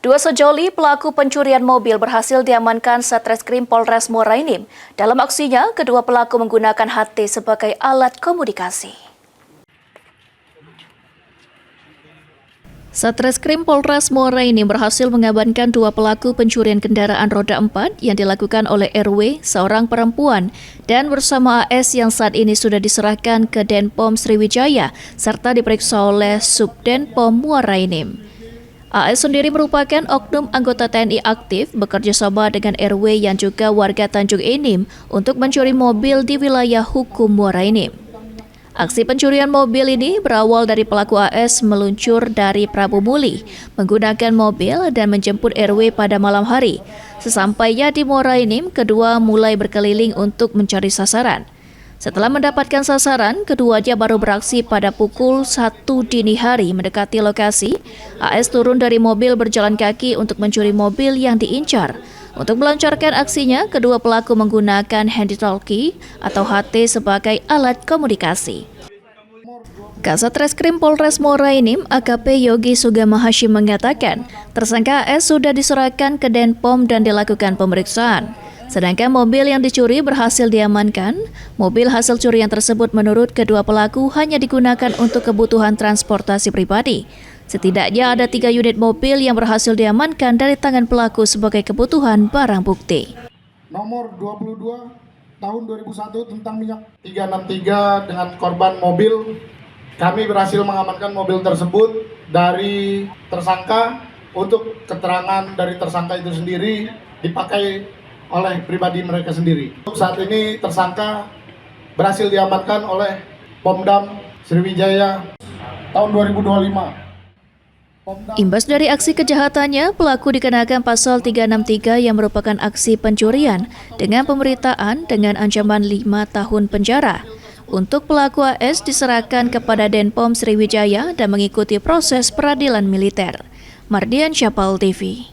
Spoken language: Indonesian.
Dua sejoli pelaku pencurian mobil berhasil diamankan Satreskrim Polres Muara Enim. Dalam aksinya, kedua pelaku menggunakan HT sebagai alat komunikasi. Satreskrim Polres Muara Enim berhasil mengamankan dua pelaku pencurian kendaraan roda 4 yang dilakukan oleh RW, seorang perempuan, dan bersama AS yang saat ini sudah diserahkan ke Denpom Sriwijaya serta diperiksa oleh Subdenpom Muara Enim. AS sendiri merupakan oknum anggota TNI aktif bekerja sama dengan RW yang juga warga Tanjung Enim untuk mencuri mobil di wilayah hukum Muara Enim. Aksi pencurian mobil ini berawal dari pelaku AS meluncur dari Prabu Muli menggunakan mobil dan menjemput RW pada malam hari. Sesampainya di Muara Enim, kedua mulai berkeliling untuk mencari sasaran. Setelah mendapatkan sasaran, keduanya baru beraksi pada pukul 1 dini hari mendekati lokasi. AS turun dari mobil berjalan kaki untuk mencuri mobil yang diincar. Untuk melancarkan aksinya, kedua pelaku menggunakan handy-talkie atau HT sebagai alat komunikasi. Kasat Reskrim Polres Muara Enim, AKP Yogi Sugama Hashim mengatakan, tersangka AS sudah diserahkan ke Denpom dan dilakukan pemeriksaan. Sedangkan mobil yang dicuri berhasil diamankan. Mobil hasil curian tersebut menurut kedua pelaku hanya digunakan untuk kebutuhan transportasi pribadi. Setidaknya ada 3 unit mobil yang berhasil diamankan dari tangan pelaku sebagai kebutuhan barang bukti. Nomor 22 tahun 2001 tentang minyak 363 dengan korban mobil. Kami berhasil mengamankan mobil tersebut dari tersangka. Untuk keterangan dari tersangka itu sendiri dipakai oleh pribadi mereka sendiri. Saat ini tersangka berhasil diamankan oleh Pomdam Sriwijaya tahun 2025. Imbas dari aksi kejahatannya, pelaku dikenakan pasal 363 yang merupakan aksi pencurian dengan pemberitaan dengan ancaman 5 tahun penjara. Untuk pelaku AS diserahkan kepada Denpom Sriwijaya dan mengikuti proses peradilan militer. Mardian Syapal TV.